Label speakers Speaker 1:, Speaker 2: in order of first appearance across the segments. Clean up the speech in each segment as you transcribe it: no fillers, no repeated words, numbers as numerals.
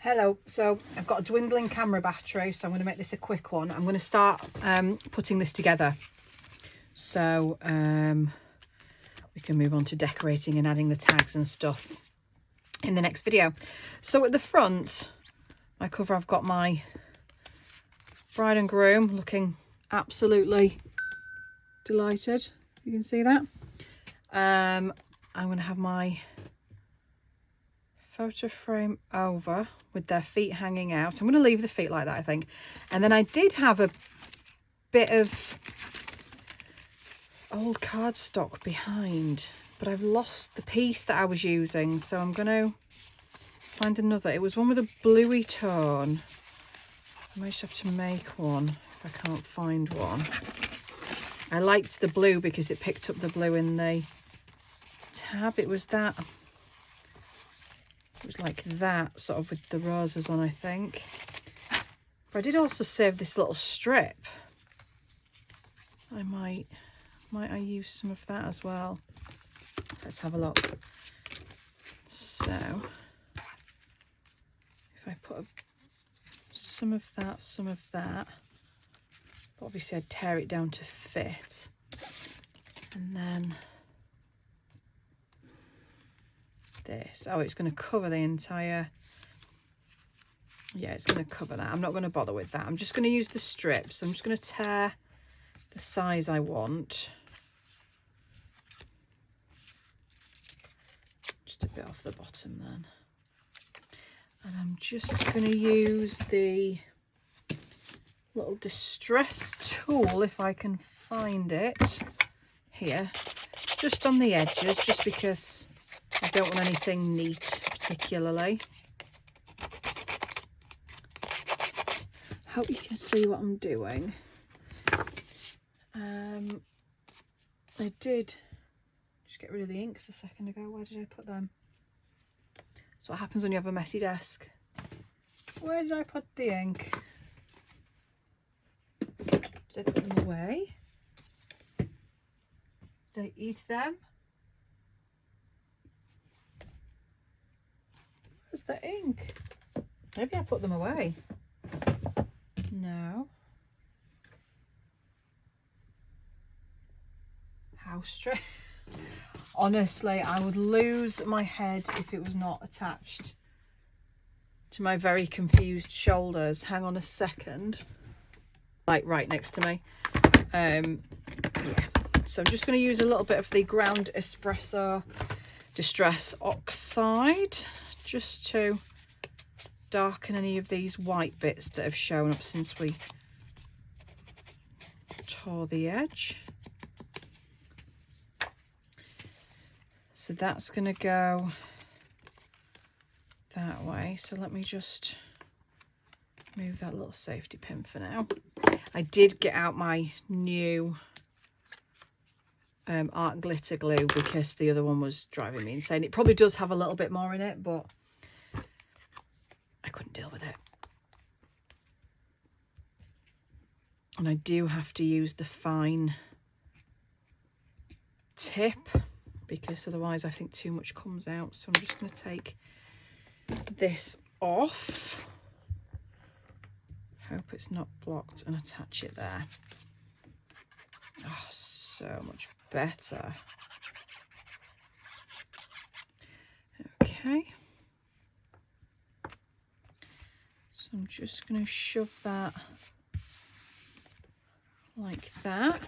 Speaker 1: Hello, so I've got a dwindling camera battery, so I'm going to make this a quick one. I'm going to start putting this together, so we can move on to decorating and adding the tags and stuff in the next video. So at the front, my cover, I've got my bride and groom looking absolutely delighted. You can see that. I'm going to have my photo frame over with their feet hanging out. I'm going to leave the feet like that, I think. And then I did have a bit of old cardstock behind, but I've lost the piece that I was using, so I'm going to find another. It was one with a bluey tone. I might just have to make one if I can't find one. I liked the blue because it picked up the blue in the tab. It was that. It was like that, sort of with the roses on, I think. But I did also save this little strip. I might I use some of that as well? Let's have a look. So, if I put some of that, but obviously I'd tear it down to fit. And then this. Oh, it's going to cover the entire... Yeah, it's going to cover that. I'm not going to bother with that. I'm just going to use the strips. So I'm just going to tear the size I want. Just a bit off the bottom then. And I'm just going to use the little distress tool, if I can find it, here, just on the edges, just because I don't want anything neat particularly. Hope you can see what I'm doing. I did just get rid of the inks a second ago. Where did I put them? That's what happens when you have a messy desk. Where did I put the ink? Did I put them away? Did I eat them? Where's the ink? Maybe I put them away. No. How strange. Honestly, I would lose my head if it was not attached to my very confused shoulders. Hang on a second. Like right next to me. Yeah. So I'm just going to use a little bit of the ground espresso distress oxide just to darken any of these white bits that have shown up since we tore the edge. So that's going to go that way. So let me just move that little safety pin for now. I did get out my new art glitter glue because the other one was driving me insane. It probably does have a little bit more in it, but I couldn't deal with it. And I do have to use the fine tip because otherwise I think too much comes out. So I'm just going to take this off. Hope it's not blocked, and attach it there. Oh, so much better. Okay. So I'm just going to shove that like that.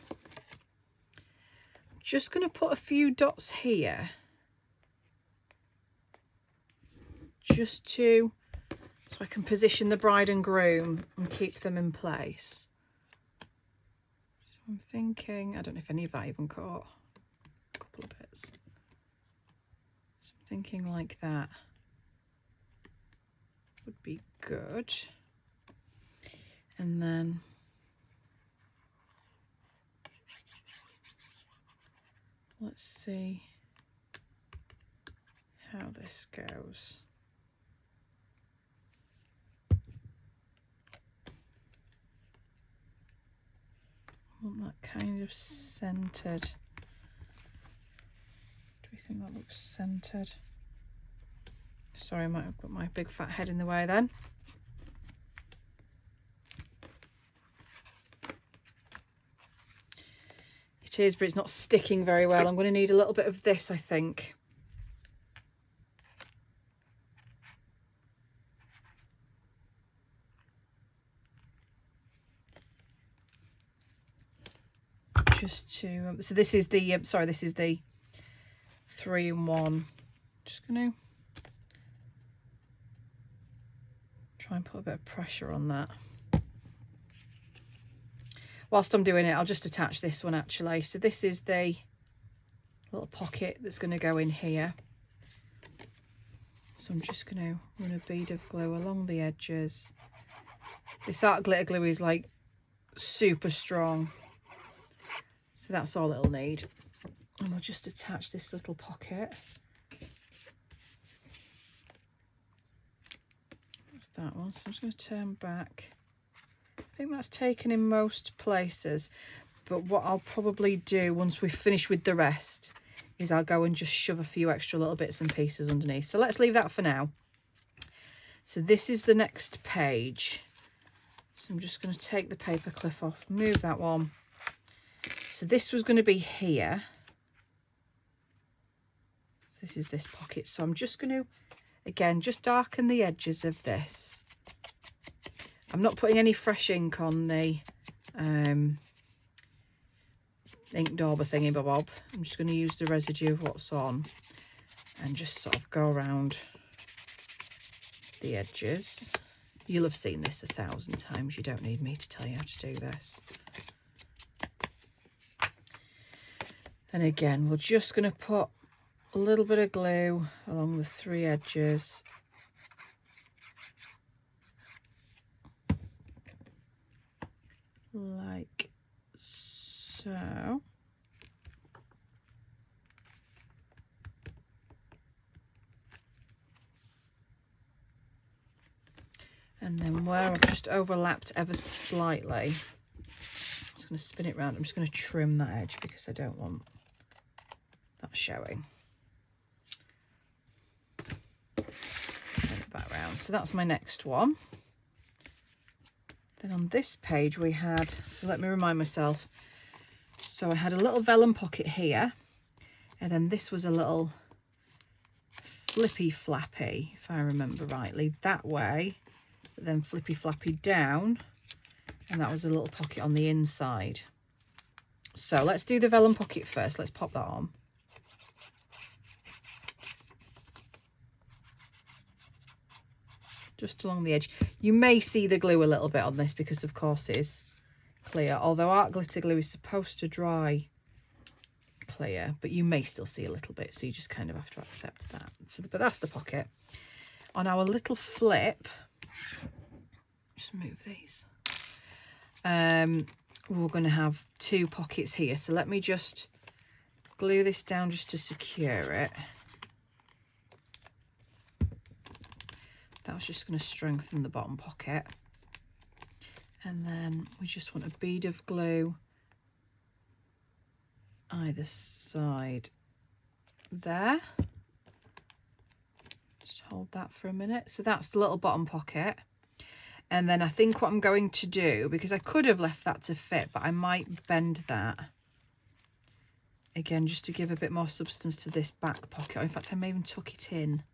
Speaker 1: I'm just going to put a few dots here. Just to... so I can position the bride and groom and keep them in place. So I'm thinking, I don't know if any of that even caught. A couple of bits. So I'm thinking like that would be good. And then let's see how this goes. I want that kind of centered. Do we think that looks centered? Sorry, I might have got my big fat head in the way then. It is, but it's not sticking very well. I'm going to need a little bit of this, I think. Just to, so this is the, sorry, this is the 3-in-1. Just going to try and put a bit of pressure on that. Whilst I'm doing it, I'll just attach this one actually. So this is the little pocket that's going to go in here. So I'm just going to run a bead of glue along the edges. This art glitter glue is like super strong. So that's all it'll need. And we'll just attach this little pocket. That's that one. So I'm just going to turn back. I think that's taken in most places, but what I'll probably do once we've finished with the rest is I'll go and just shove a few extra little bits and pieces underneath. So let's leave that for now. So this is the next page. So I'm just going to take the paper clip off, move that one. So this was going to be here. This is this pocket. So I'm just going to, again, just darken the edges of this. I'm not putting any fresh ink on the ink dauber thingy bob. I'm just going to use the residue of what's on and just sort of go around the edges. You'll have seen this 1,000 times. You don't need me to tell you how to do this. And again, we're just going to put a little bit of glue along the 3 edges. Like so. And then where I've just overlapped ever so slightly, I'm just going to spin it round. I'm just going to trim that edge because I don't want that showing. Spin it back round. So that's my next one. Then on this page we had, so let me remind myself. So I had a little vellum pocket here, and then this was a little flippy flappy, if I remember rightly, that way, then flippy flappy down, and that was a little pocket on the inside. So let's do the vellum pocket first. Let's pop that on. Just along the edge. You may see the glue a little bit on this because of course it is clear, although art glitter glue is supposed to dry clear, but you may still see a little bit, so you just kind of have to accept that. So, but that's the pocket. On our little flip, just move these, we're going to have 2 pockets here, so let me just glue this down just to secure it. That was just going to strengthen the bottom pocket. And then we just want a bead of glue either side there. Just hold that for a minute. So that's the little bottom pocket. And then I think what I'm going to do, because I could have left that to fit, but I might bend that again just to give a bit more substance to this back pocket. Or in fact, I may even tuck it in.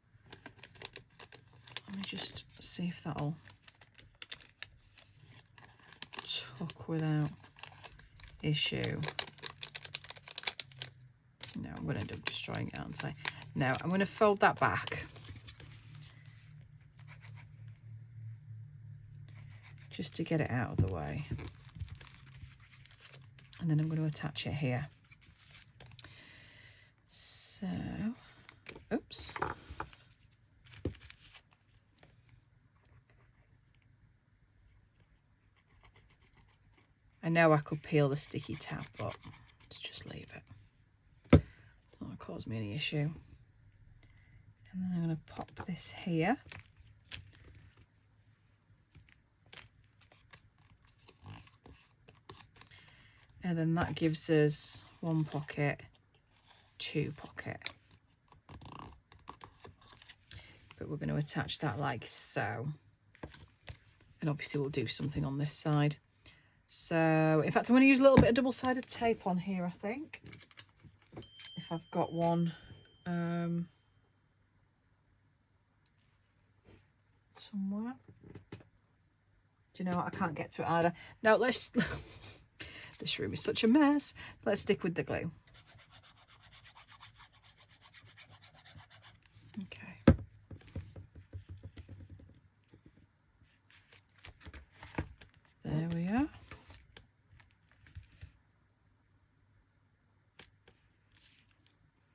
Speaker 1: Let me just see if that'll tuck without issue. No, I'm going to end up destroying it, aren't I? No, I'm going to fold that back. Just to get it out of the way. And then I'm going to attach it here. So, oops. I know I could peel the sticky tab, but let's just leave it. It's not going to cause me any issue. And then I'm going to pop this here. And then that gives us 1 pocket, 2 pocket. But we're going to attach that like so. And obviously we'll do something on this side. So, in fact, I'm going to use a little bit of double-sided tape on here, I think. If I've got one. Somewhere. Do you know what? I can't get to it either. No, let's... This room is such a mess. Let's stick with the glue. Okay. There we are.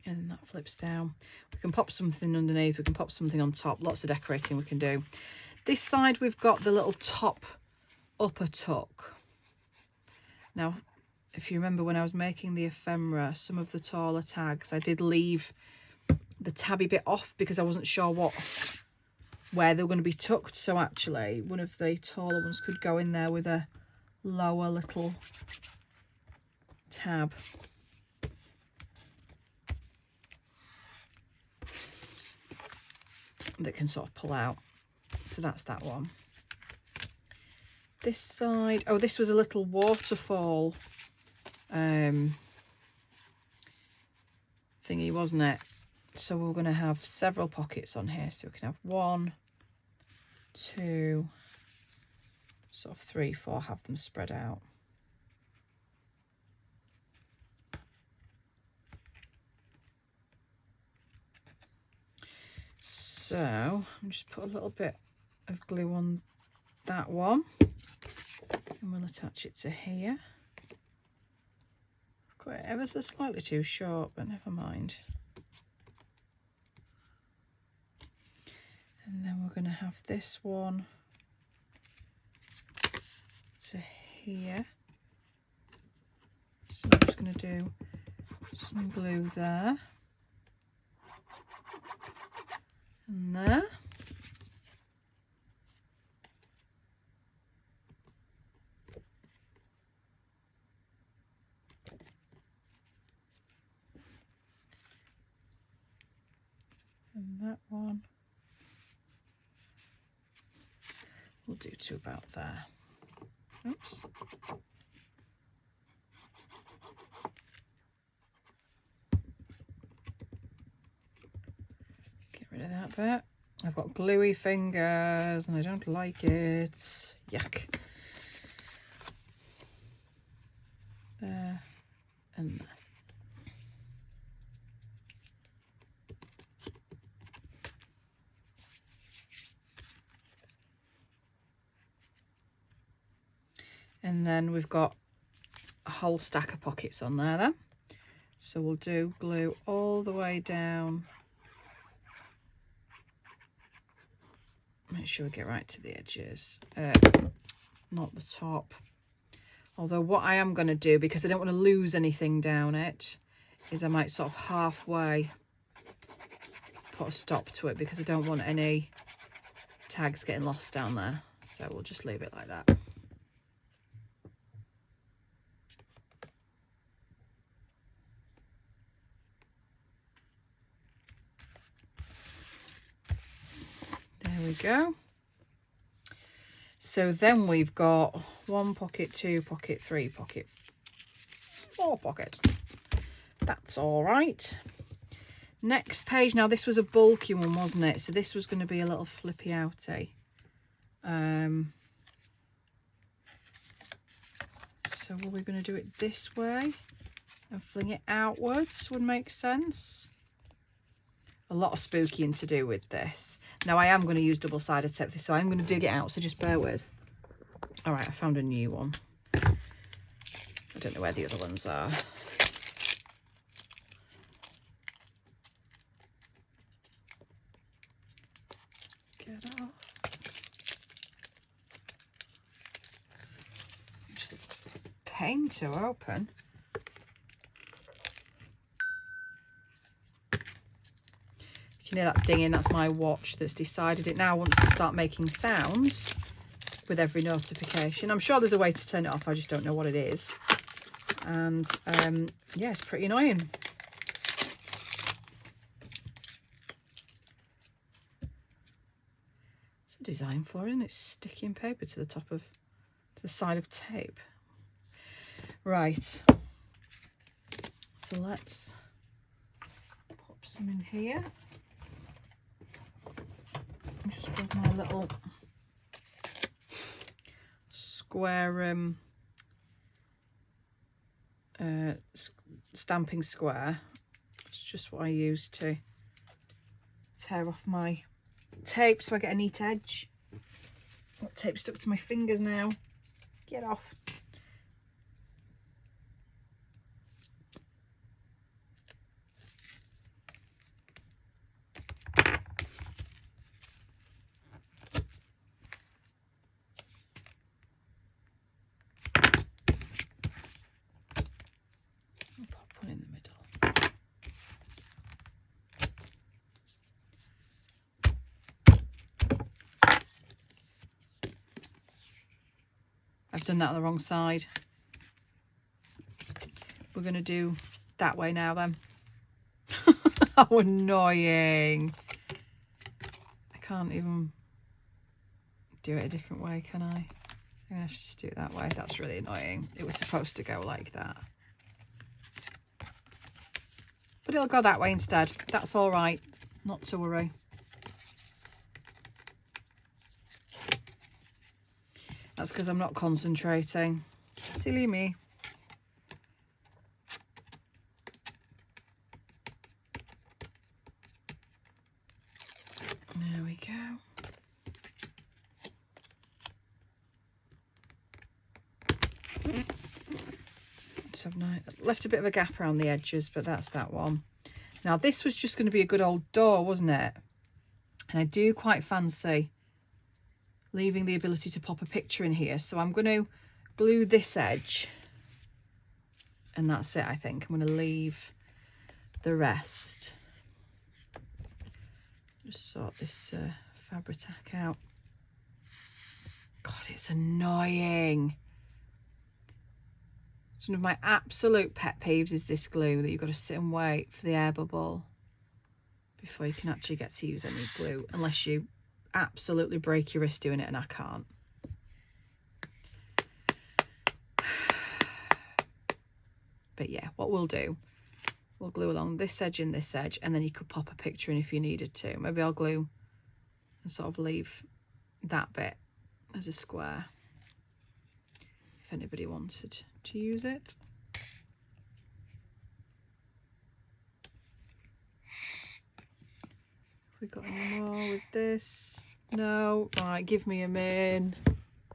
Speaker 1: And that flips down. We can pop something underneath, we can pop something on top, lots of decorating we can do. This side we've got the little top upper tuck. Now, if you remember when I was making the ephemera, some of the taller tags, I did leave the tabby bit off because I wasn't sure where they were going to be tucked. So actually, one of the taller ones could go in there with a lower little tab. That can sort of pull out. So that's that one. This side, oh, this was a little waterfall thingy, wasn't it? So we're going to have several pockets on here. So we can have 1, 2, sort of 3, 4, have them spread out. So I'll just put a little bit of glue on that one and we'll attach it to here. I've got it ever so slightly too short, but never mind. And then we're going to have this one to here. So I'm just going to do some glue there. And there. And that one. We'll do to about there. Oops. Get rid of that bit. I've got gluey fingers and I don't like it. Yuck. There and there. And then we've got a whole stack of pockets on there then. So we'll do glue all the way down. Make sure we get right to the edges, not the top. Although what I am going to do, because I don't want to lose anything down it, is I might sort of halfway put a stop to it because I don't want any tags getting lost down there. So we'll just leave it like that. There we go. So then we've got 1 pocket, 2 pocket, 3 pocket, 4 pocket. That's all right. Next page. Now this was a bulky one, wasn't it? So this was going to be a little flippy outy. So were we going to do it this way and fling it outwards? Would make sense. A lot of spookying to do with this. Now I am going to use double-sided tape, so I'm going to dig it out, so just bear with. All right, I found a new one. I don't know where the other ones are. Get off. Just a pain to open. You know that dinging, that's my watch that's decided it now wants to start making sounds with every notification. I'm sure there's a way to turn it off, I just don't know what it is. And yeah, it's pretty annoying. design for, isn't it? Sticking paper to the top of, to the side of tape. Right. So let's pop some in here. Just grab my little square stamping square. It's just what I use to tear off my tape so I get a neat edge. Got tape stuck to my fingers now. Get off. I've done that on the wrong side. We're going to do that way now then. How annoying. I can't even do it a different way, can I? I'm going to have to just do it that way. That's really annoying. It was supposed to go like that. But it'll go that way instead. That's all right. Not to worry. That's because I'm not concentrating. Silly me. There we go. So I've left a bit of a gap around the edges, but that's that one. Now this was just going to be a good old door, wasn't it? And I do quite fancy leaving the ability to pop a picture in here. So I'm going to glue this edge. And that's it, I think. I'm going to leave the rest. Just sort this Fabri-Tac out. God, it's annoying. It's one of my absolute pet peeves is this glue, that you've got to sit and wait for the air bubble before you can actually get to use any glue, unless you absolutely break your wrist doing it, and I can't. But yeah, what we'll do, we'll glue along this edge and this edge, and then you could pop a picture in if you needed to. Maybe I'll glue and sort of leave that bit as a square if anybody wanted to use it. We got any more with this? No. Right, give me a min.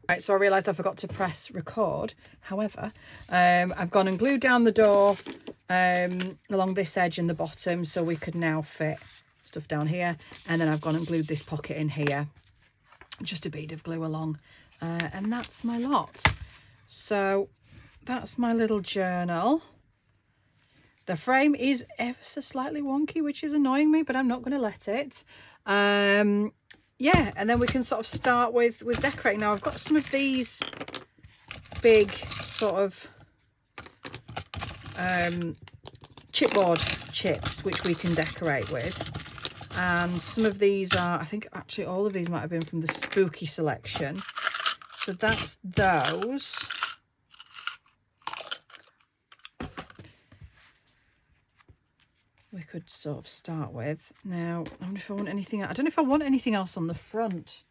Speaker 1: Right, so I realised I forgot to press record. However, I've gone and glued down the door along this edge and the bottom, so we could now fit stuff down here. And then I've gone and glued this pocket in here. Just a bead of glue along. And that's my lot. So that's my little journal. The frame is ever so slightly wonky, which is annoying me, but I'm not going to let it. Yeah, and then we can sort of start with decorating. Now, I've got some of these big sort of chipboard chips, which we can decorate with. And some of these are, I think actually all of these might have been from the spooky selection. So that's those. We could sort of start with. Now, I wonder if I want anything else. I don't know if I want anything else on the front.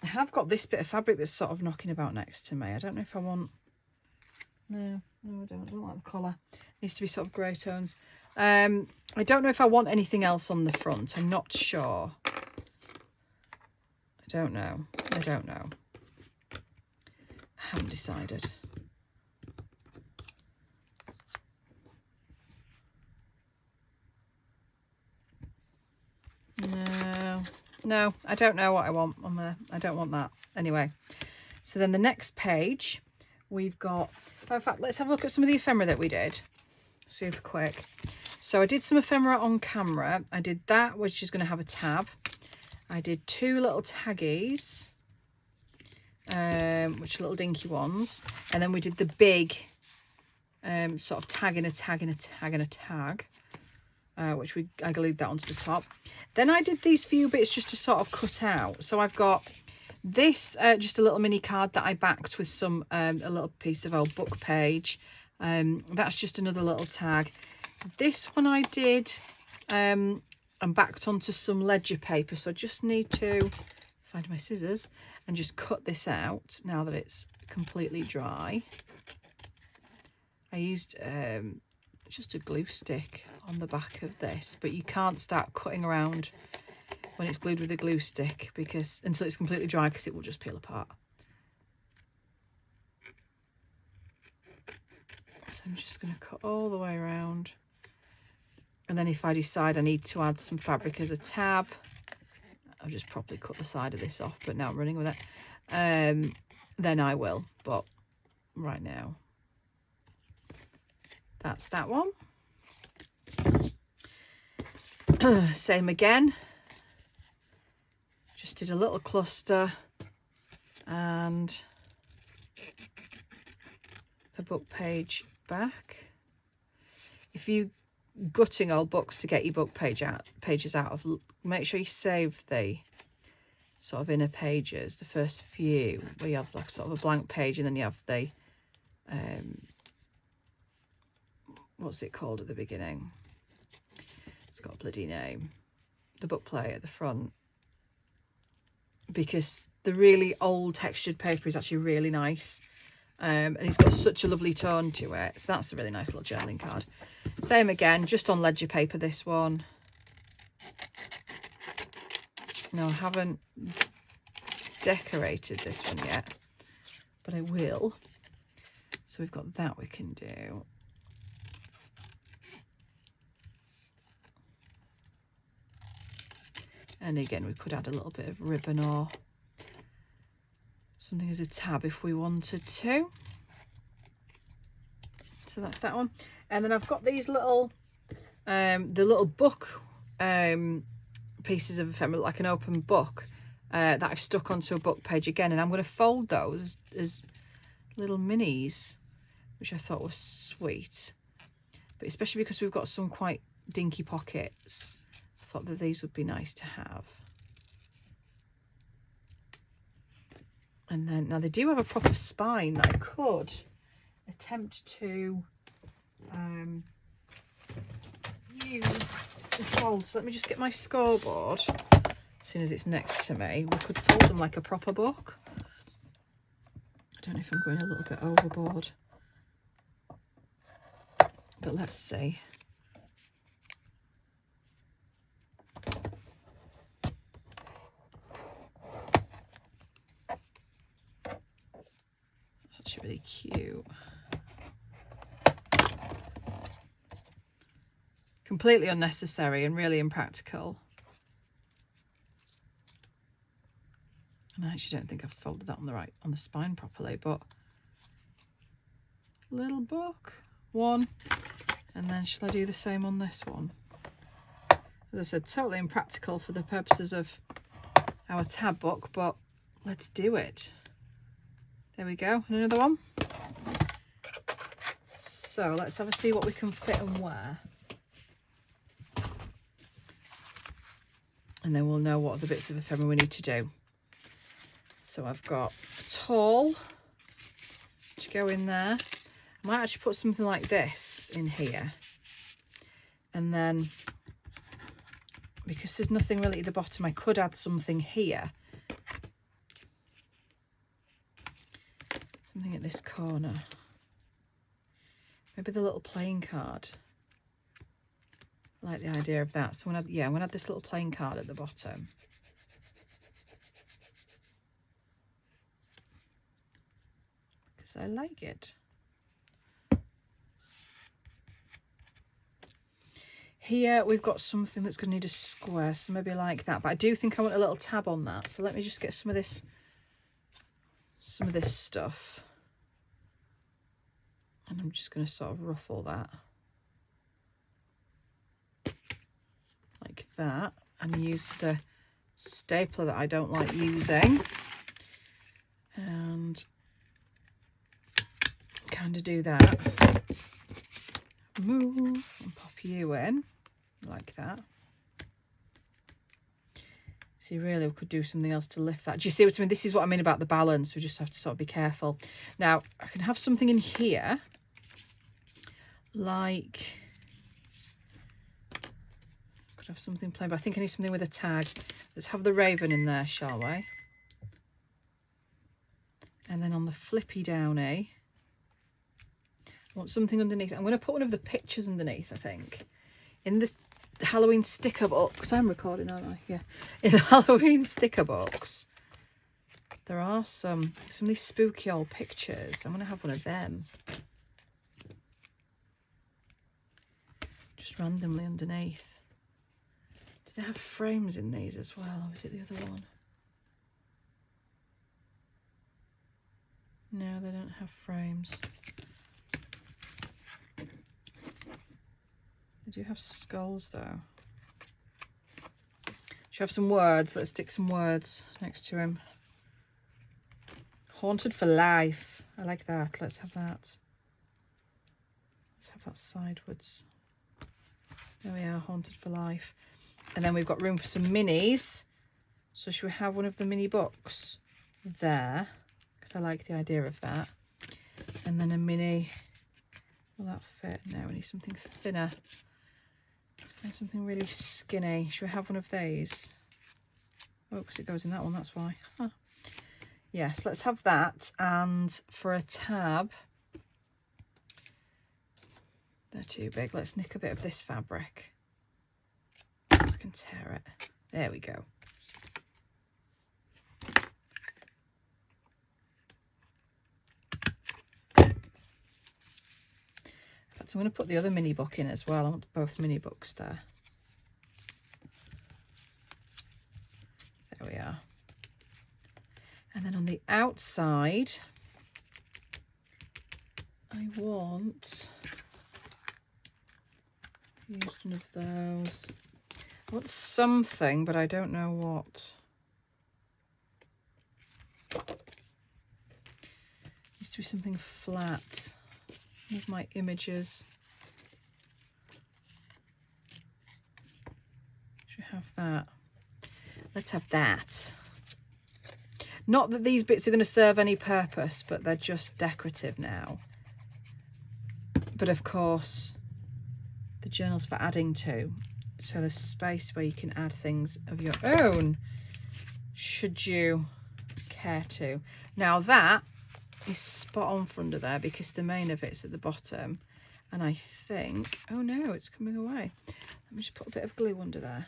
Speaker 1: I have got this bit of fabric that's sort of knocking about next to me. I don't know if I want... No, I don't. I don't like the colour. It needs to be sort of grey tones. I don't know if I want anything else on the front. I'm not sure. I don't know. I haven't decided. No, I don't know what I want on there. I don't want that. Anyway, so then the next page, we've got... In fact, let's have a look at some of the ephemera that we did. Super quick. So I did some ephemera on camera. I did that, which is going to have a tab. I did two little taggies, which are little dinky ones. And then we did the big sort of tag and a tag and a tag and a tag. which I glued that onto the top. Then I did these few bits just to sort of cut out. So I've got this, just a little mini card that I backed with some, a little piece of old book page. That's just another little tag. This one I did, and backed onto some ledger paper. So I just need to find my scissors and just cut this out now that it's completely dry. I used just a glue stick on the back of this, but you can't start cutting around when it's glued with a glue stick because until it's completely dry, because it will just peel apart. So I'm just going to cut all the way around, and then if I decide I need to add some fabric as a tab, I'll just properly cut the side of this off, but now I'm running with it, then I will, but right now that's that one. Same again, just did a little cluster and a book page back. If you gutting old books to get your book pages out of, make sure you save the sort of inner pages, the first few, where you have like sort of a blank page and then you have the what's it called at the beginning? It's got a bloody name. The book plate at the front. Because the really old textured paper is actually really nice. And it's got such a lovely tone to it. So that's a really nice little journaling card. Same again, just on ledger paper, this one. No, I haven't decorated this one yet, but I will. So we've got that we can do. And again, we could add a little bit of ribbon or something as a tab if we wanted to. So that's that one. And then I've got these little, the little book pieces of ephemera, like an open book, that I've stuck onto a book page again. And I'm going to fold those as little minis, which I thought was sweet. But especially because we've got some quite dinky pockets, I thought that these would be nice to have. And then, now they do have a proper spine that I could attempt to use to fold. So let me just get my scoreboard, seeing as it's next to me. We could fold them like a proper book. I don't know if I'm going a little bit overboard, but let's see. That's actually really cute. Completely unnecessary and really impractical. And I actually don't think I've folded that on the spine properly, but little book, one, and then shall I do the same on this one? As I said, totally impractical for the purposes of our tab book, but let's do it. There we go, and another one. So let's have a see what we can fit and where. And then we'll know what other bits of ephemera we need to do. So I've got a tall to go in there. I might actually put something like this in here. And then, because there's nothing really at the bottom, I could add something here. Something at this corner. Maybe the little playing card. I like the idea of that. So I'm going to add this little playing card at the bottom. Because I like it. Here we've got something that's going to need a square, so maybe like that. But I do think I want a little tab on that. So let me just get some of this stuff. And I'm just going to sort of ruffle that. Like that, and use the stapler that I don't like using, and kind of do that. Move and pop you in. like that. See, really, we could do something else to lift that. Do you see what I mean? This is what I mean about the balance. We just have to sort of be careful. Now, I can have something in here, like, could have something plain, but I think I need something with a tag. Let's have the raven in there, shall we? And then on the flippy downy, I want something underneath. I'm going to put one of the pictures underneath, I think. In this Halloween sticker box, I'm recording, aren't I? Yeah. In the Halloween sticker box, there are some of these spooky old pictures. I'm going to have one of them. Just randomly underneath. Did I have frames in these as well? Or was it the other one? No, they don't have frames. They do have skulls though. Should we have some words? Let's stick some words next to him. Haunted for life. I like that. Let's have that. Let's have that sidewards. There we are, haunted for life. And then we've got room for some minis. So should we have one of the mini books there? Because I like the idea of that. And then a mini. Will that fit? No, we need something thinner. And something really skinny. Should we have one of these? Oh, because it goes in that one, that's why. Huh. Yes, let's have that. And for a tab, they're too big. Let's nick a bit of this fabric. I can tear it. There we go. So I'm going to put the other mini book in as well. I want both mini books there. There we are. And then on the outside, I want, use one of those. I want something, but I don't know what. Needs to be something flat. With my images. Should have that. Let's have that. Not that these bits are going to serve any purpose, but they're just decorative now. But of course, the journal's for adding to. So there's space where you can add things of your own, should you care to. Now that is spot on for under there because the main of it's at the bottom, and I think, oh no, it's coming away. Let me just put a bit of glue under there.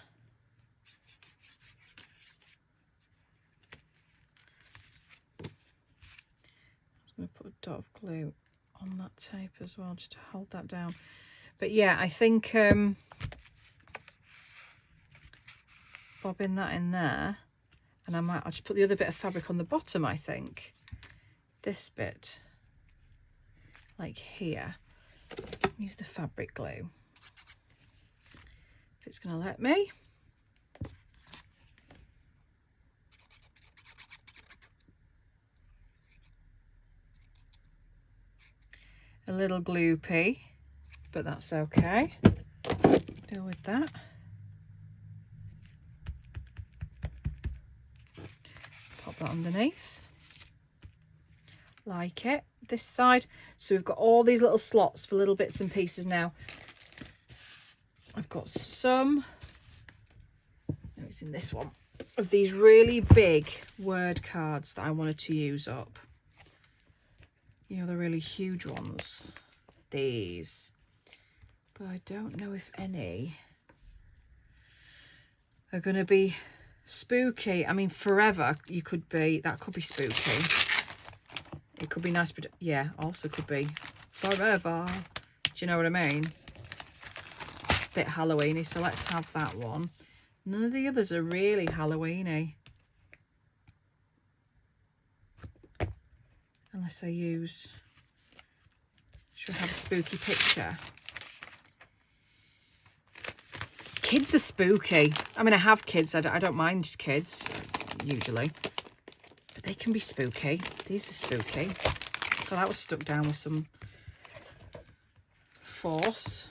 Speaker 1: I'm going to put a dot of glue on that tape as well just to hold that down. But yeah, I think bobbing that in there, and I'll just put the other bit of fabric on the bottom, I think. This bit, like here, use the fabric glue, if it's going to let me. A little gloopy, but that's okay. Deal with that. Pop that underneath. Like it. This side, so we've got all these little slots for little bits and pieces now. I've got some, no, it's in this one, of these really big word cards that I wanted to use up. You know, the really huge ones, these, but I don't know if any are going to be spooky. I mean, forever you could be, that could be spooky. It could be nice, but yeah, also could be forever. Do you know what I mean? Bit Halloweeny, so let's have that one. None of the others are really Halloweeny. Unless I use, should I have a spooky picture? Kids are spooky. I mean, I have kids. I don't mind kids, usually. But they can be spooky. These are spooky. God, that was stuck down with some force.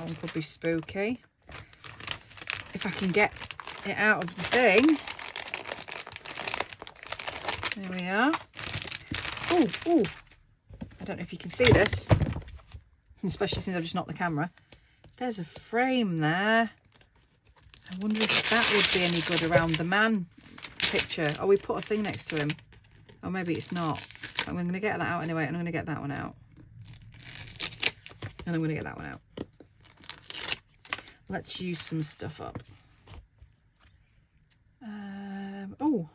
Speaker 1: That one could be spooky. If I can get it out of the thing. There we are. Oh, oh. I don't know if you can see this, especially since I've just knocked the camera. There's a frame there. I wonder if that would be any good around the man picture. Oh, we put a thing next to him. Oh, maybe it's not. I'm going to get that out anyway, and I'm going to get that one out. And I'm going to get that one out. Let's use some stuff up. Oh,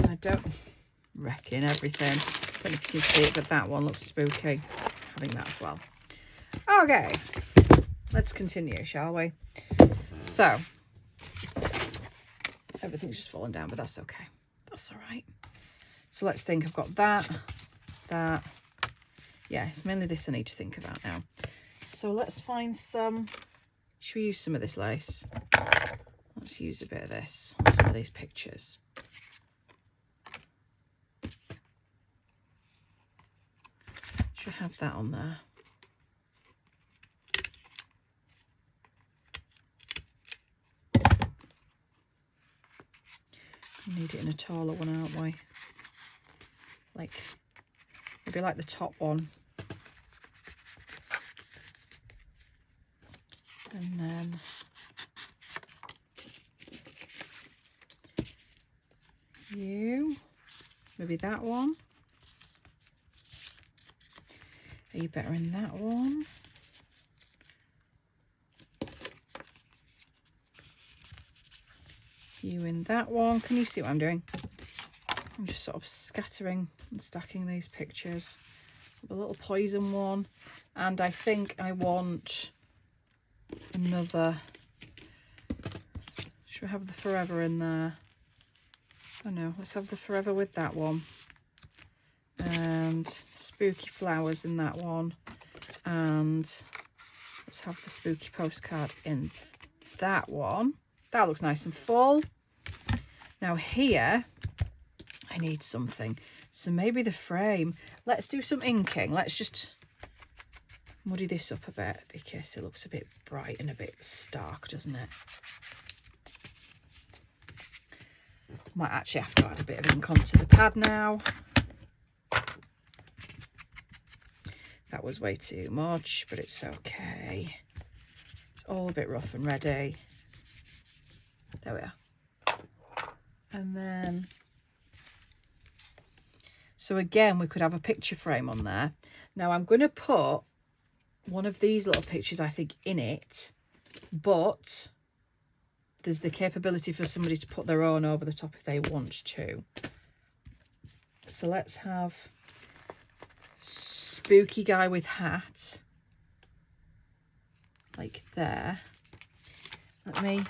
Speaker 1: I don't reckon everything. Don't know if you can see it, but that one looks spooky. Having that as well. Okay, let's continue, shall we? So, everything's just fallen down, but that's okay. That's all right. So let's think. I've got that. Yeah, it's mainly this I need to think about now. So let's find some. Should we use some of this lace? Let's use a bit of this on some of these pictures. Should have that on there. We need it in a taller one, aren't we? Like, maybe like the top one. And then you, maybe that one. Are you better in that one? You in that one. Can you see what I'm doing? I'm just sort of scattering and stacking these pictures. The little poison one. And I think I want another. Should we have the forever in there? Oh no, let's have the forever with that one. And spooky flowers in that one. And let's have the spooky postcard in that one. That looks nice and full. Now here, I need something. So maybe the frame. Let's do some inking. Let's just muddy this up a bit because it looks a bit bright and a bit stark, doesn't it? Might actually have to add a bit of ink onto the pad now. That was way too much, but it's okay. It's all a bit rough and ready. There we are. And then, so again, we could have a picture frame on there. Now I'm going to put one of these little pictures, I think, in it, but there's the capability for somebody to put their own over the top if they want to. So let's have spooky guy with hat, like there. Let me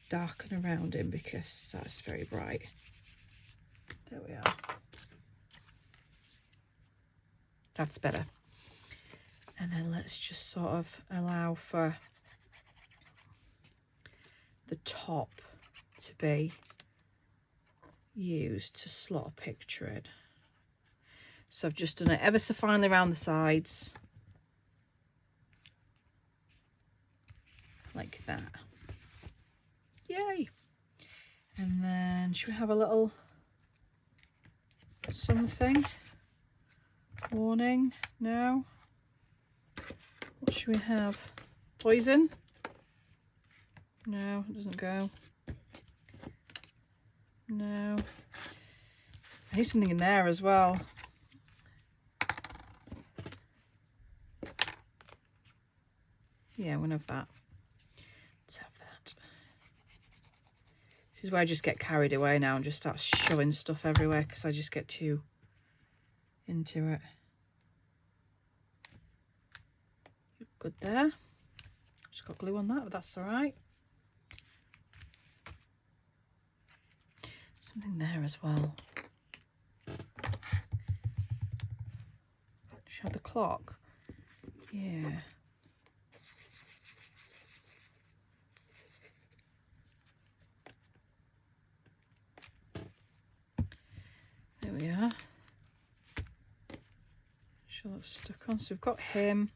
Speaker 1: darken around him because that's very bright. There we are. That's better. And then let's just sort of allow for the top to be used to slot a picture in. So I've just done it ever so finely around the sides. Like that. Yay! And then should we have a little something? Warning? No? What should we have? Poison? No, it doesn't go. No. I need something in there as well. Yeah, we'll have that. Let's have that. This is where I just get carried away now and just start shoving stuff everywhere because I just get too into it. Good there. Just got glue on that, but that's all right. Something there as well. Should have the clock. Yeah. There we are. Sure that's stuck on. So we've got him.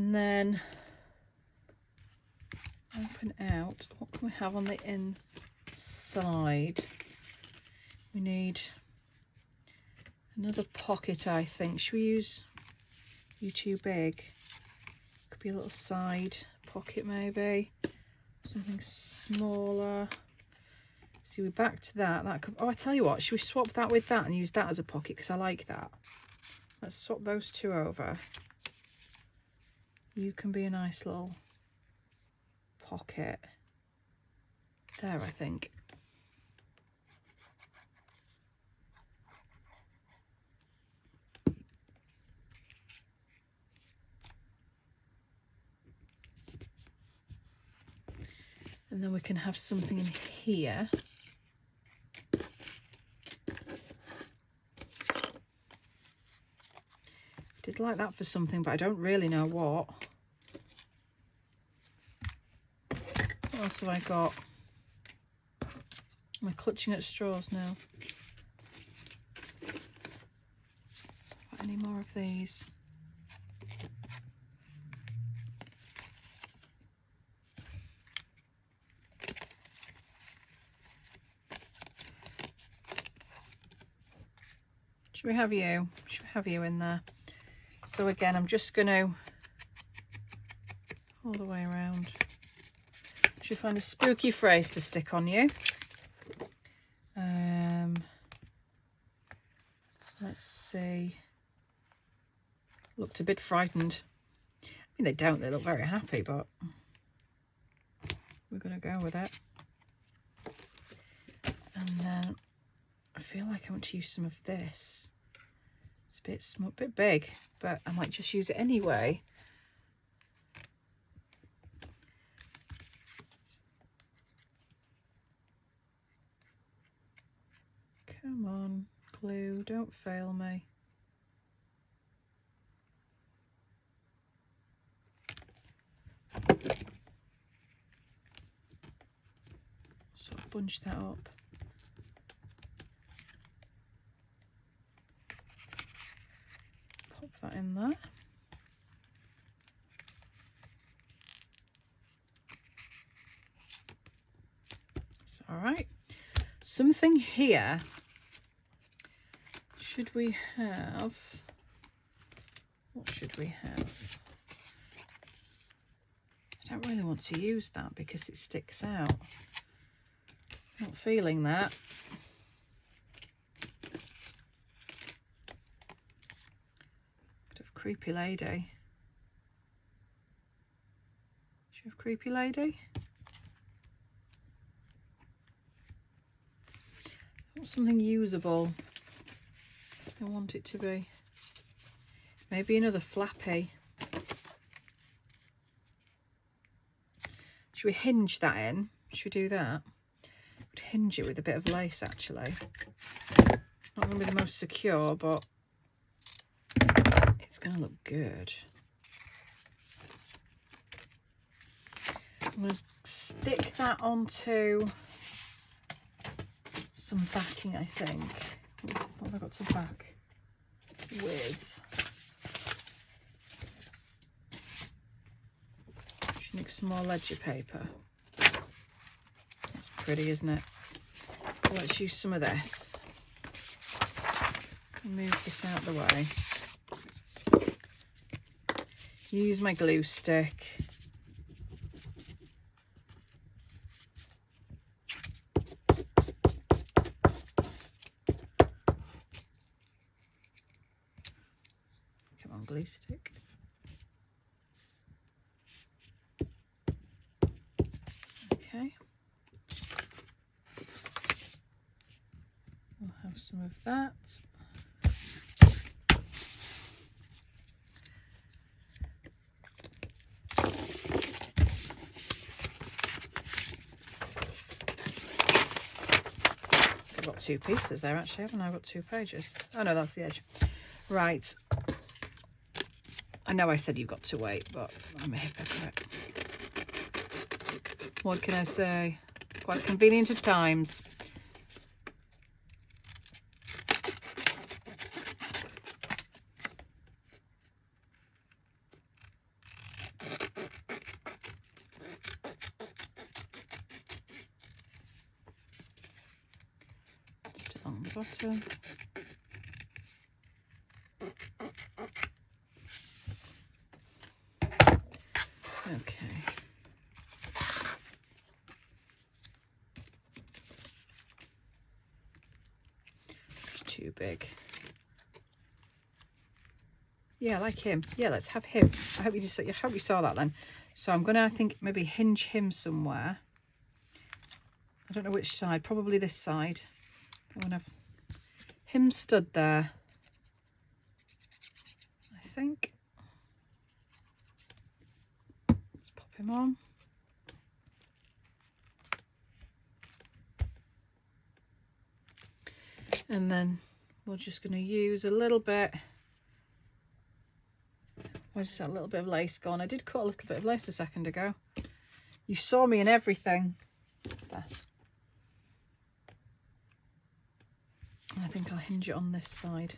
Speaker 1: And then open out. What can we have on the inside? We need another pocket, I think. Should we use you too big? Could be a little side pocket maybe. Something smaller. See, we're back to that. That could, oh, I tell you what, should we swap that with that and use that as a pocket? Because I like that. Let's swap those two over. You can be a nice little pocket. There, I think. And then we can have something in here. Did like that for something, but I don't really know what. What else have I got? Am I clutching at straws now? Got any more of these? Should we have you? Should we have you in there? So again, I'm just going to all the way around. Should find a spooky phrase to stick on you. Let's see. Looked a bit frightened. I mean, they don't. They look very happy, but we're going to go with it. And then I feel like I want to use some of this. It's a bit small, bit big, but I might just use it anyway. Come on, glue, don't fail me. So bunch that up. Pop that in there. It's all right. Something here. Should we have? What should we have? I don't really want to use that because it sticks out. Not feeling that. Could have creepy lady. Should we have creepy lady? I want something usable. I want it to be. Maybe another flappy. Should we hinge that in? Should we do that? Would hinge it with a bit of lace actually. Not going to be the most secure, but it's going to look good. I'm going to stick that onto some backing, I think. What have I got to back with? Should need some more ledger paper. That's pretty, isn't it? Let's use some of this. Move this out of the way. Use my glue stick. Come on, glue stick. Okay. We'll have some of that. I've got two pieces there actually, haven't I? I've got 2 pages. Oh no, that's the edge. Right. I know I said you've got to wait, but I'm a hypocrite. What can I say? Quite convenient at times. the bottom. Okay. It's too big. Yeah, I like him. Yeah, let's have him. I hope you saw that then. So I'm gonna, I think, maybe hinge him somewhere. I don't know which side, probably this side. I'm gonna have him stood there, I think. Let's pop him on. And then we're just gonna use a little bit. Where's that little bit of lace gone? I did cut a little bit of lace a second ago. You saw me in everything. There. I think I'll hinge it on this side.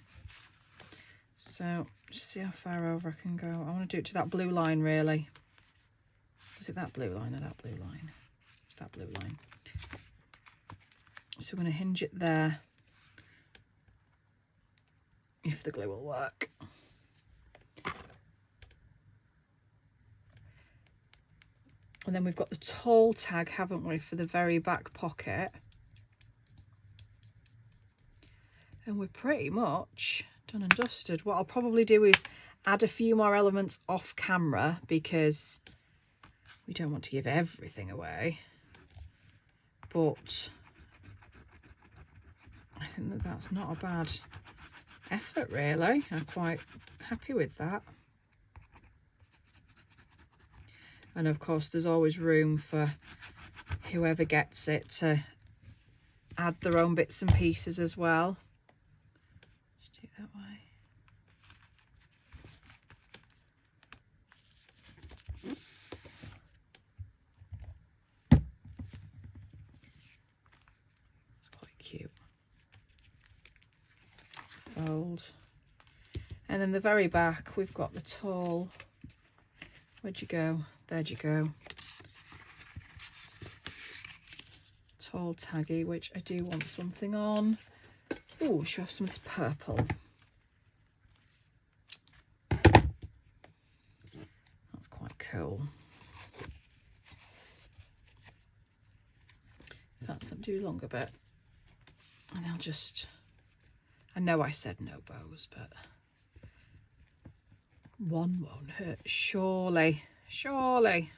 Speaker 1: So just see how far over I can go. I want to do it to that blue line really. Was it that blue line or that blue line? It's that blue line. So we're going to hinge it there. If the glue will work. And then we've got the tall tag, haven't we, for the very back pocket. And we're pretty much done and dusted. What I'll probably do is add a few more elements off camera because we don't want to give everything away. But I think that that's not a bad effort, really. I'm quite happy with that. And of course, there's always room for whoever gets it to add their own bits and pieces as well. Just do it that way. It's quite cute. Fold. And then the very back, we've got the tall. Where'd you go? There'd you go. Tall taggy, which I do want something on. Oh, should we have some of this purple? That's quite cool. That's them do longer bit. And I'll just, I know I said no bows, but one won't hurt, surely, surely.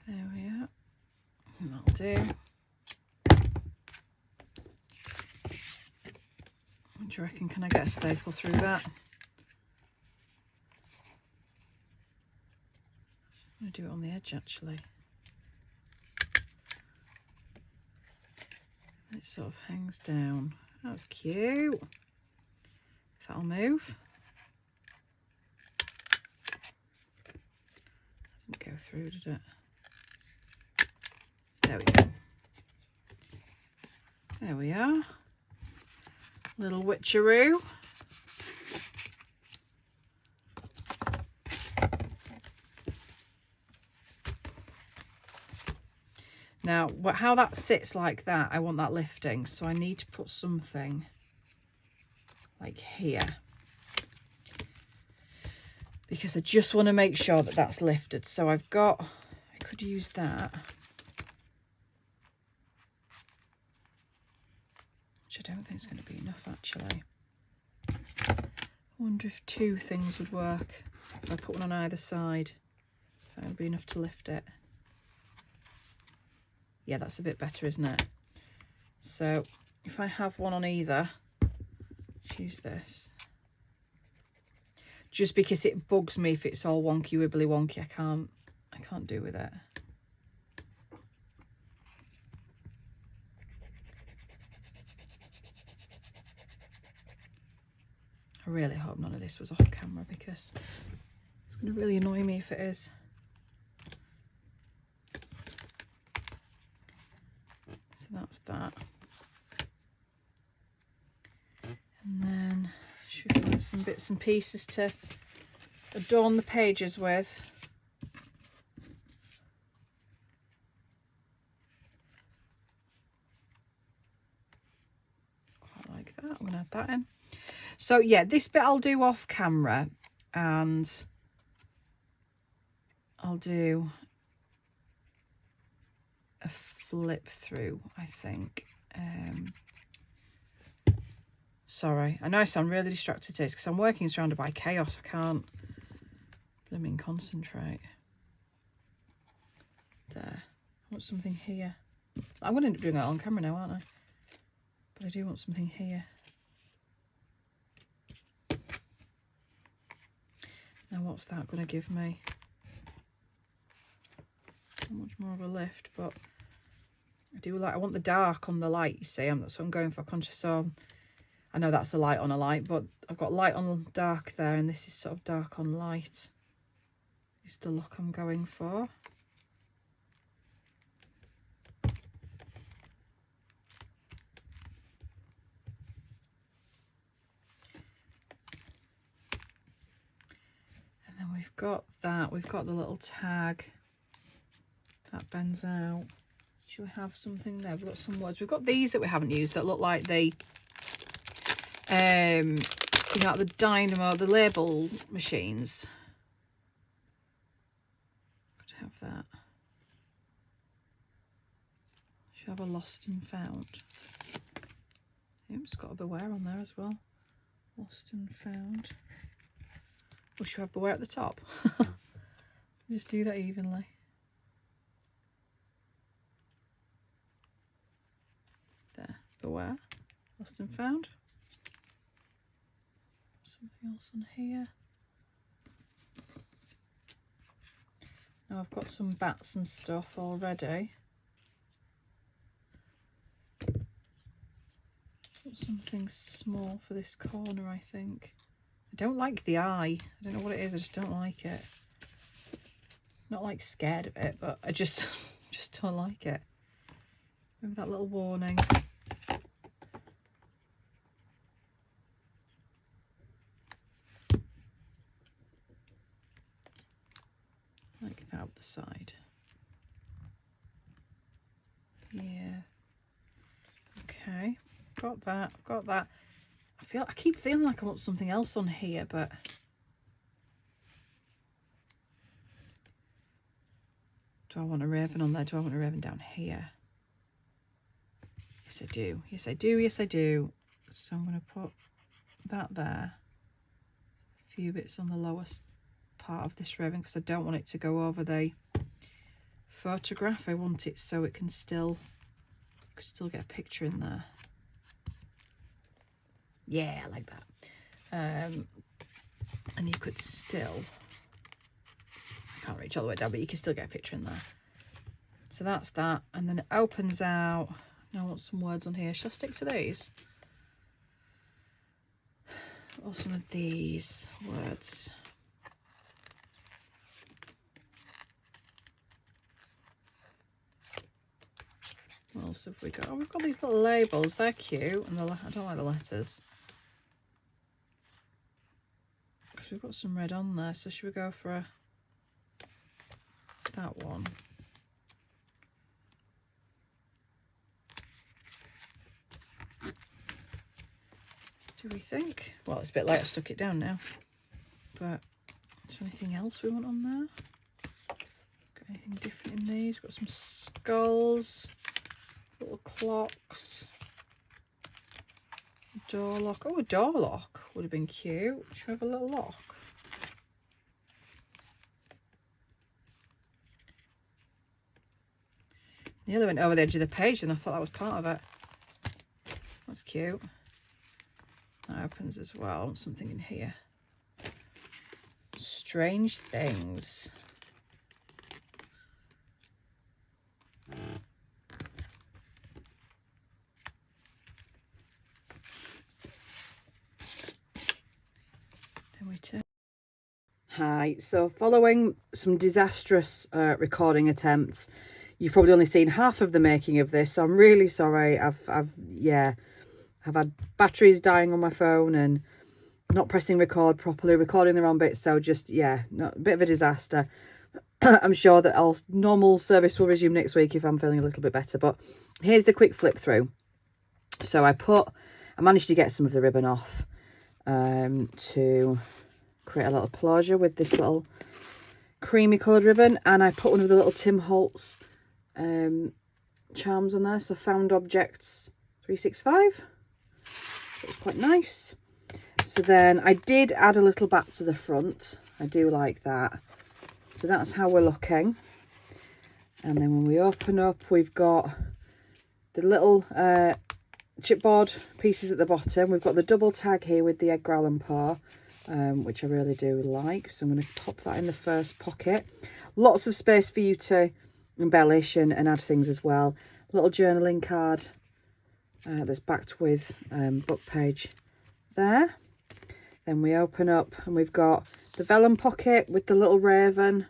Speaker 1: There we are. That'll do. What do you reckon? Can I get a staple through that? I'm going to do it on the edge actually. It sort of hangs down. That was cute. If that'll move. Didn't go through, did it? There we go. There we are. Little witcheroo. Now, how that sits like that, I want that lifting. So I need to put something like here. Because I just want to make sure that that's lifted. So I've got, I could use that. Which I don't think is going to be enough actually. I wonder if two things would work. If I put one on either side. So that would be enough to lift it. Yeah, that's a bit better, isn't it? So if I have one on either, choose this. Just because it bugs me if it's all wonky wibbly wonky, I can't do with it. I really hope none of this was off camera because it's going to really annoy me if it is. So that's that. And then should we find get some bits and pieces to adorn the pages with. Quite like that. I'm going to add that in. So yeah, this bit I'll do off camera, and I'll do a flip through, I think. Sorry, I know I sound really distracted today because I'm working surrounded by chaos. I can't blooming concentrate. There. I want something here. I'm going to end up doing it on camera now, aren't I? But I do want something here. Now what's that going to give me? Not much more of a lift, but I want the dark on the light, you see. That's what I'm going for, conscious. So I know that's a light on a light, but I've got light on dark there, and this is sort of dark on light. Is the look I'm going for. And then we've got that. We've got the little tag that bends out. Should we have something there? We've got some words. We've got these that we haven't used that look like the you know, the dynamo, the label machines. Could have that. Should have a lost and found. Yep, it's got a beware on there as well. Lost and found. We should have beware at the top. Just do that evenly. There, beware, lost and found. Something else on here. Now I've got some bats and stuff already. Got something small for this corner, I think. I don't like the eye. I don't know what it is, I just don't like it. Not like scared of it, but I just don't like it. Maybe that little warning. Like that up the side. Yeah. Okay. Got that. Got that. I keep feeling like I want something else on here, but do I want a raven on there? Do I want a raven down here? Yes, I do. Yes, I do. Yes, I do. So I'm going to put that there. A few bits on the lowest part of this raven because I don't want it to go over the photograph. I want it so it can still get a picture in there. Yeah, I like that. And you could still, I can't reach all the way down, but you can still get a picture in there. So that's that. And then it opens out. Now I want some words on here. Should I stick to these? Or some of these words? What else have we got? Oh, we've got these little labels. They're cute. And I don't like the letters. Because we've got some red on there. So should we go for that one? Do we think? Well, it's a bit late. I stuck it down now. But is there anything else we want on there? Got anything different in these? Got some skulls, little clocks, a door lock. Oh, a door lock would have been cute. Should we have a little lock? Nearly went over the edge of the page and I thought that was part of it. That's cute. That opens as well. Something in here. Strange things. Then we turn. Hi. So following some disastrous recording attempts, you've probably only seen half of the making of this. So I'm really sorry. I've had batteries dying on my phone and not pressing record properly, recording the wrong bits. So just, yeah, a bit of a disaster. I'm sure that all normal service will resume next week if I'm feeling a little bit better. But here's the quick flip through. So I managed to get some of the ribbon off to create a little closure with this little creamy coloured ribbon. And I put one of the little Tim Holtz charms on there. So Found Objects 365. It's quite nice. So then I did add a little back to the front. I do like that. So that's how we're looking. And then when we open up, we've got the little chipboard pieces at the bottom. We've got the double tag here with the egg growl and paw, which I really do like. So I'm going to pop that in the first pocket. Lots of space for you to embellish and add things as well. Little journaling card that's backed with book page there. Then we open up and we've got the vellum pocket with the little raven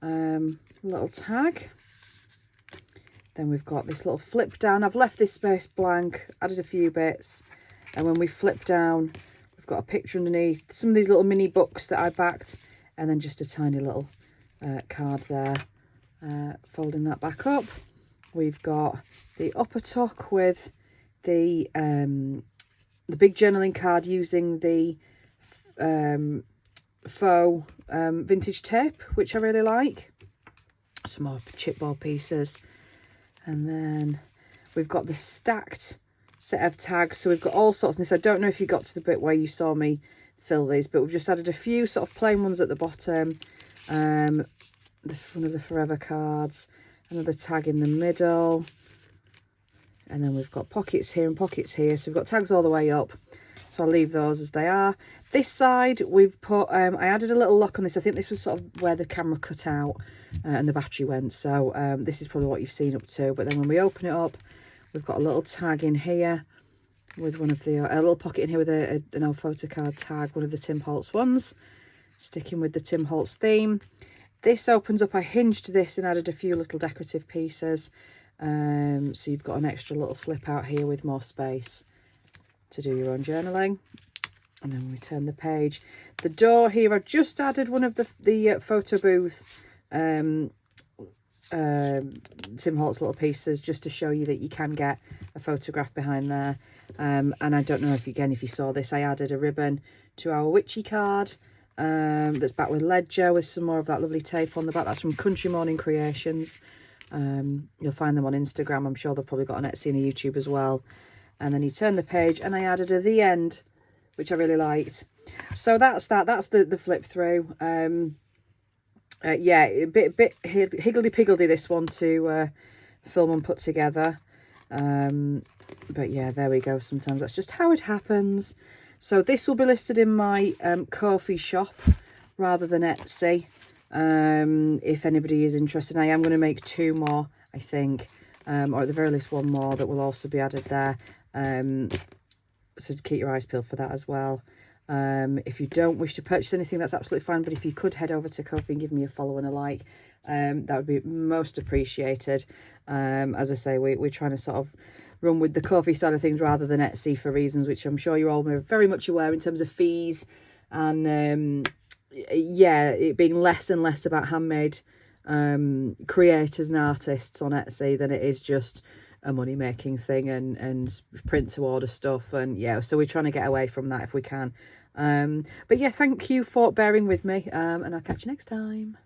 Speaker 1: little tag. Then we've got this little flip down. I've left this space blank, added a few bits. And when we flip down, we've got a picture underneath, some of these little mini books that I backed, and then just a tiny little card there. Folding that back up. We've got the upper tuck with the big journaling card using the faux vintage tape, which I really like. Some more chipboard pieces. And then we've got the stacked set of tags. So we've got all sorts of this. I don't know if you got to the bit where you saw me fill these, but we've just added a few sort of plain ones at the bottom. One of the Forever cards, another tag in the middle. And then we've got pockets here and pockets here. So we've got tags all the way up. So I'll leave those as they are. This side, we've put, I added a little lock on this. I think this was sort of where the camera cut out and the battery went. So this is probably what you've seen up to. But then when we open it up, we've got a little tag in here with one of the, a little pocket in here with an old photo card tag, one of the Tim Holtz ones. Sticking with the Tim Holtz theme. This opens up, I hinged this and added a few little decorative pieces. So you've got an extra little flip out here with more space to do your own journaling. And then we turn the page. The door here, I've just added one of the photo booth Tim Holtz little pieces just to show you that you can get a photograph behind there. And I don't know if you saw this, I added a ribbon to our witchy card that's back with ledger with some more of that lovely tape on the back. That's from Country Morning Creations. You'll find them on Instagram. I'm sure they've probably got an Etsy and a YouTube as well. And then you turn the page and I added at the end, which I really liked. So that's that. That's the flip through. Yeah, a bit higgledy-piggledy this one to film and put together. But yeah, there we go. Sometimes that's just how it happens. So this will be listed in my Ko-fi shop rather than Etsy. If anybody is interested, I am going to make 2 more, I think, or at the very least 1 more that will also be added there. So keep your eyes peeled for that as well. If you don't wish to purchase anything, that's absolutely fine. But if you could head over to Ko-fi and give me a follow and a like, that would be most appreciated. As I say, we're trying to sort of run with the Ko-fi side of things rather than Etsy for reasons which I'm sure you're all very much aware in terms of fees and yeah, it being less and less about handmade creators and artists on Etsy than it is just a money making thing and print to order stuff. And yeah, so we're trying to get away from that if we can. But yeah, thank you for bearing with me, and I'll catch you next time.